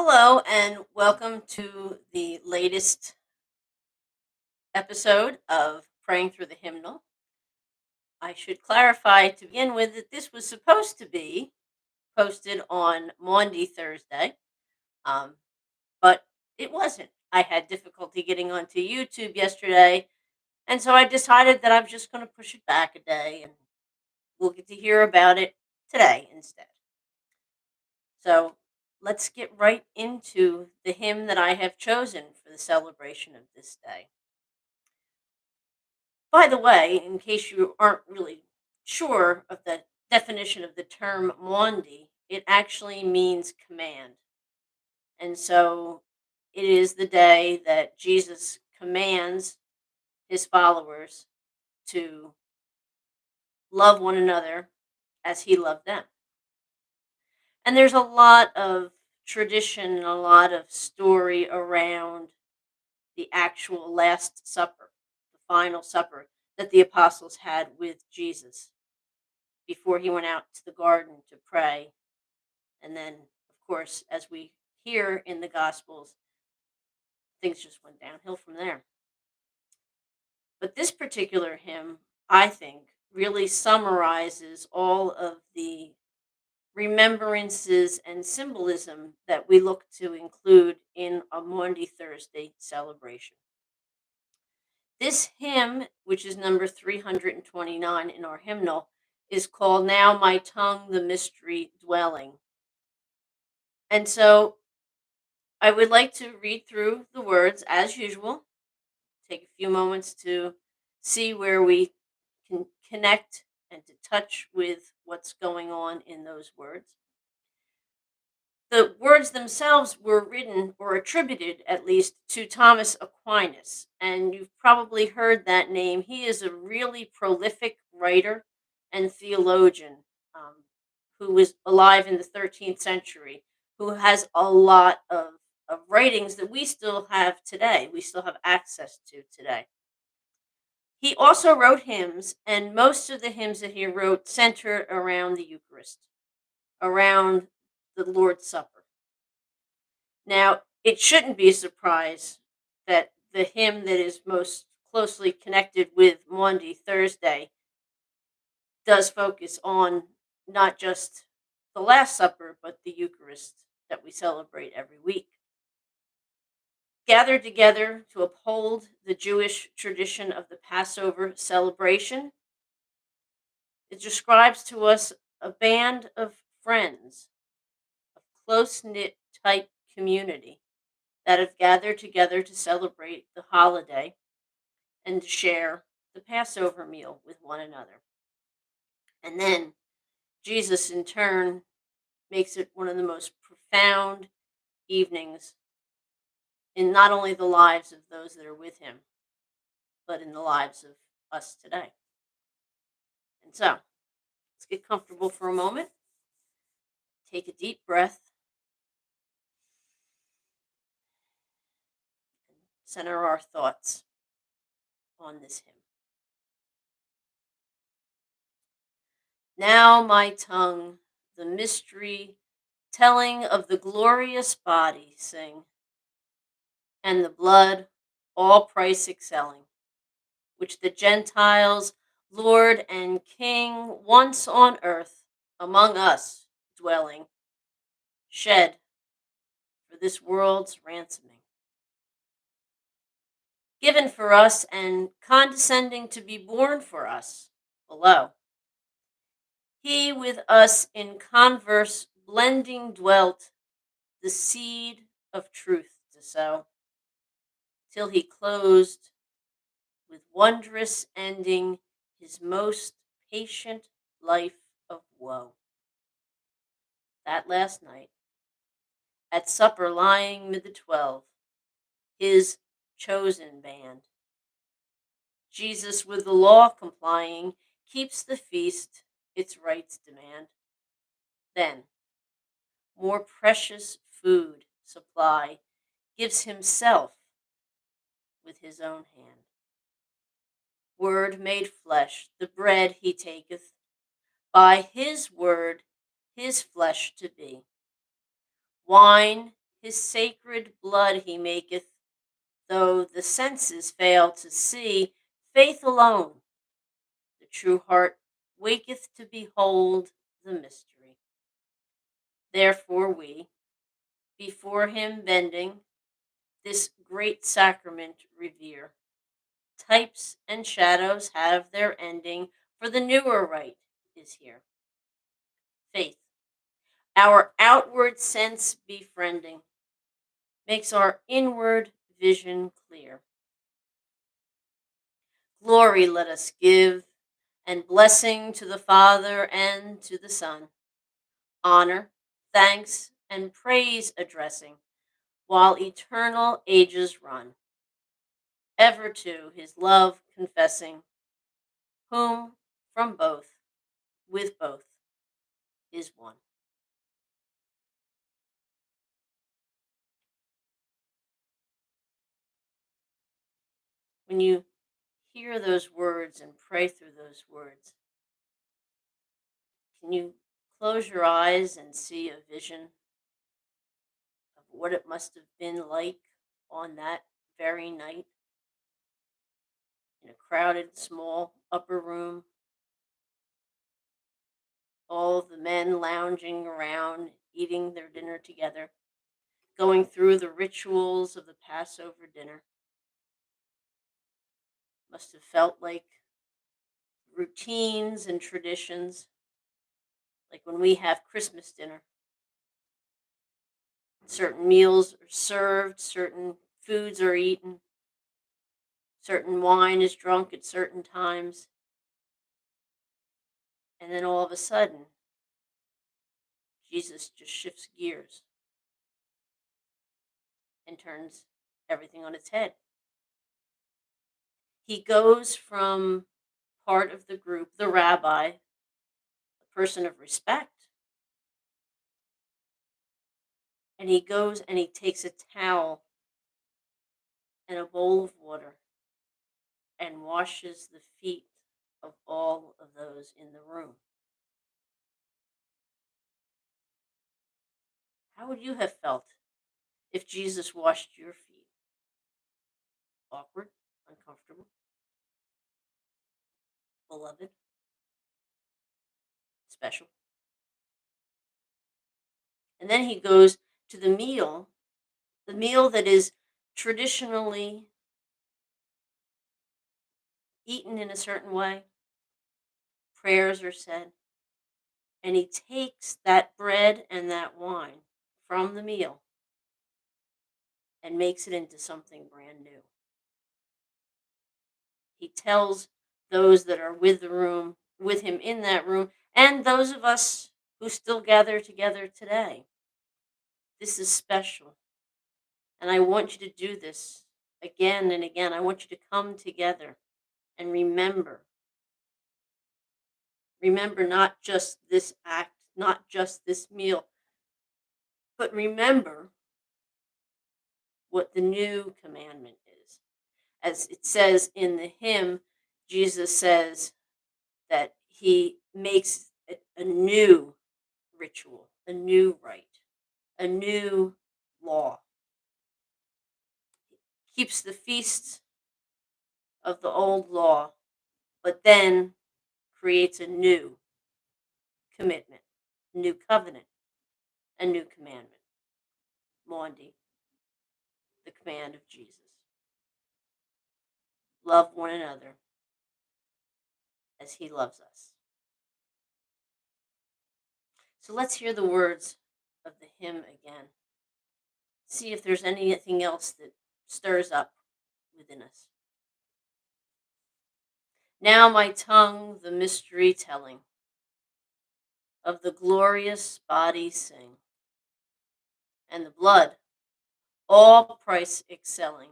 Hello, and welcome to the latest episode of Praying Through the Hymnal. I should clarify to begin with that this was supposed to be posted on Maundy Thursday, um, but it wasn't. I had difficulty getting onto YouTube yesterday, and so I decided that I'm just going to push it back a day, and we'll get to hear about it today instead. So let's get right into the hymn that I have chosen for the celebration of this day. By the way, in case you aren't really sure of the definition of the term Mondi, it actually means command. And so it is the day that Jesus commands his followers to love one another as he loved them. And there's a lot of tradition, a lot of story around the actual Last Supper, the final supper that the apostles had with Jesus before he went out to the garden to pray. And then, of course, as we hear in the Gospels, things just went downhill from there. But this particular hymn, I think, really summarizes all of the remembrances and symbolism that we look to include in a Maundy Thursday celebration. This hymn, which is number 329 in our hymnal, is called Now My Tongue the Mystery Dwelling. And so I would like to read through the words as usual, take a few moments to see where we can connect and to touch with what's going on in those words. The words themselves were written or attributed, at least, to Thomas Aquinas, and you've probably heard that name. He is a really prolific writer and theologian who was alive in the 13th century, who has a lot of writings that we still have today, we still have access to today. He also wrote hymns, and most of the hymns that he wrote centered around the Eucharist, around the Lord's Supper. Now, it shouldn't be a surprise that the hymn that is most closely connected with Maundy Thursday does focus on not just the Last Supper, but the Eucharist that we celebrate every week. Gathered together to uphold the Jewish tradition of the Passover celebration, it describes to us a band of friends, a close knit type community that have gathered together to celebrate the holiday and to share the Passover meal with one another. And then Jesus, in turn, makes it one of the most profound evenings in not only the lives of those that are with him, but in the lives of us today. And so, let's get comfortable for a moment. Take a deep breath. Center our thoughts on this hymn. Now my tongue, the mystery telling of the glorious body, sing, and the blood, all price excelling, which the Gentiles, Lord and King, once on earth, among us dwelling, shed for this world's ransoming. Given for us and condescending to be born for us below. He with us in converse blending dwelt, the seed of truth to sow, till he closed with wondrous ending his most patient life of woe. That last night, at supper lying mid the 12, his chosen band, Jesus with the law complying, keeps the feast its rights demand. Then, more precious food supply, gives himself with his own hand. Word made flesh, the bread he taketh, by his word his flesh to be. Wine His sacred blood he maketh, though the senses fail to see. Faith alone, the true heart, waketh to behold the mystery. Therefore we, before him bending, this great sacrament revere. Types and shadows have their ending, for the newer rite is here. Faith, our outward sense befriending, makes our inward vision clear. Glory let us give, and blessing to the Father and to the Son. Honor, thanks, and praise addressing, while eternal ages run. Ever to his love confessing, whom from both, with both, is one. When you hear those words and pray through those words, can you close your eyes and see a vision of what it must have been like on that very night in a crowded, small upper room? All of the men lounging around, eating their dinner together, going through the rituals of the Passover dinner. Must have felt like routines and traditions, like when we have Christmas dinner. Certain meals are served, certain foods are eaten, certain wine is drunk at certain times. And then all of a sudden, Jesus just shifts gears and turns everything on its head. He goes from part of the group, the rabbi, a person of respect, and he goes and he takes a towel and a bowl of water and washes the feet of all of those in the room. How would you have felt if Jesus washed your feet? Awkward, uncomfortable, beloved, special. And then he goes to the meal that is traditionally eaten in a certain way. Prayers are said. And he takes that bread and that wine from the meal and makes it into something brand new. He tells those that are with him in that room, and those of us who still gather together today, this is special. And I want you to do this again and again. I want you to come together and remember. Remember not just this act, not just this meal, but remember what the new commandment is. As it says in the hymn, Jesus says that he makes a new ritual, a new rite, a new law. Keeps the feasts of the old law, but then creates a new commitment, a new covenant, a new commandment. Maundy, the command of Jesus. Love one another as he loves us. So let's hear the words of the hymn again. See if there's anything else that stirs up within us. Now my tongue the mystery telling, of the glorious body sing, and the blood all price excelling,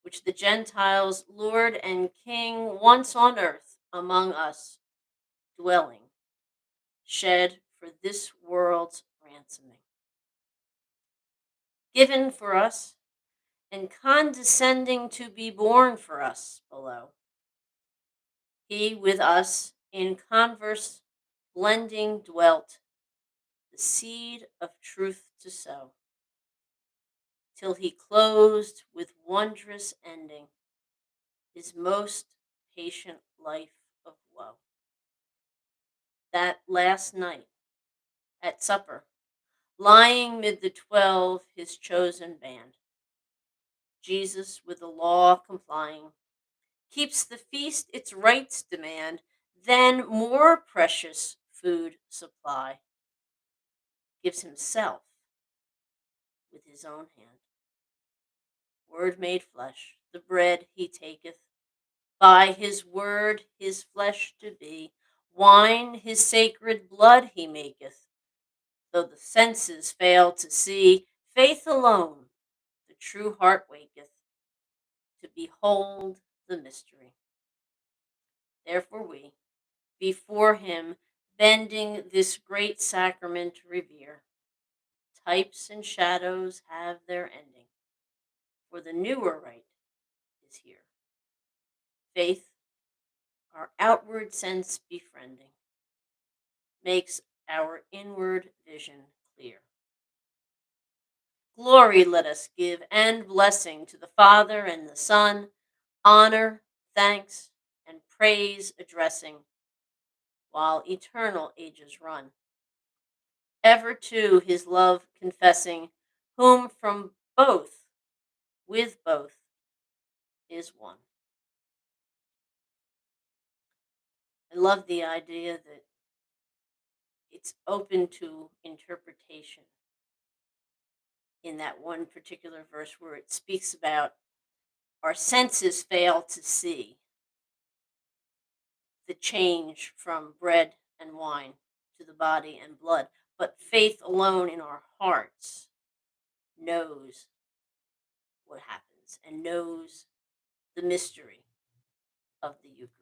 which the Gentiles Lord and King once on earth among us dwelling, shed for this world's ransoming. Given for us, and condescending to be born for us below. He with us in converse blending dwelt, the seed of truth to sow. till he closed with wondrous ending his most patient life of woe. That last night at supper, lying mid the 12, his chosen band, Jesus, with the law complying, keeps the feast its rights demand, then more precious food supply, gives himself with his own hand. Word made flesh, the bread he taketh, by his word his flesh to be, wine his sacred blood he maketh, though the senses fail to see, faith alone the true heart waketh, to behold the mystery. Therefore we, before him, bending this great sacrament revere. Types and shadows have their ending, for the newer rite is here. Faith, our outward sense befriending, makes our inward vision clear. Glory let us give and blessing to the Father and the Son, honor, thanks, and praise addressing, while eternal ages run. Ever to his love confessing, whom from both, with both, is one. I love the idea that it's open to interpretation in that one particular verse where it speaks about our senses fail to see the change from bread and wine to the body and blood, but faith alone in our hearts knows what happens and knows the mystery of the Eucharist.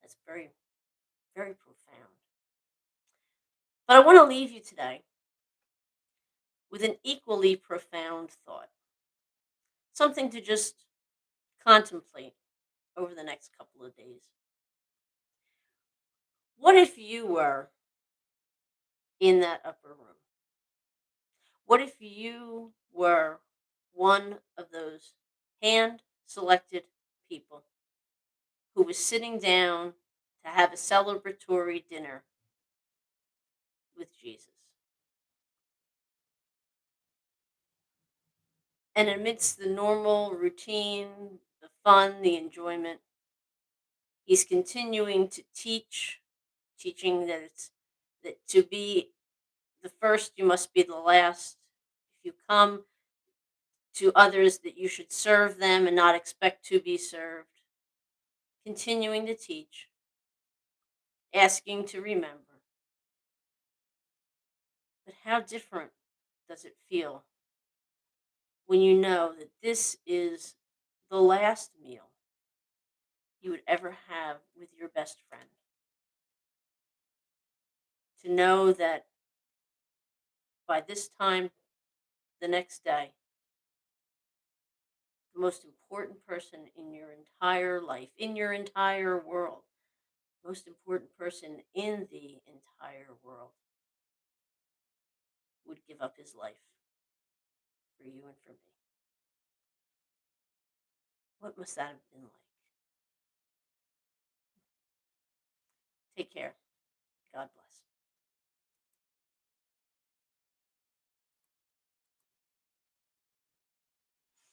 That's very, very profound. But I want to leave you today with an equally profound thought, something to just contemplate over the next couple of days. What if you were in that upper room? What if you were one of those hand selected people who was sitting down to have a celebratory dinner with Jesus? And amidst the normal routine, the fun, the enjoyment, he's continuing to teach, teaching that it's that to be the first, you must be the last. If you come to others, that you should serve them and not expect to be served. Continuing to teach, asking to remember. But how different does it feel when you know that this is the last meal you would ever have with your best friend? To know that by this time the next day, the most important person in your entire life, in your entire world, most important person in the entire world would give up his life for you and for me. What must that have been like? Take care. God bless.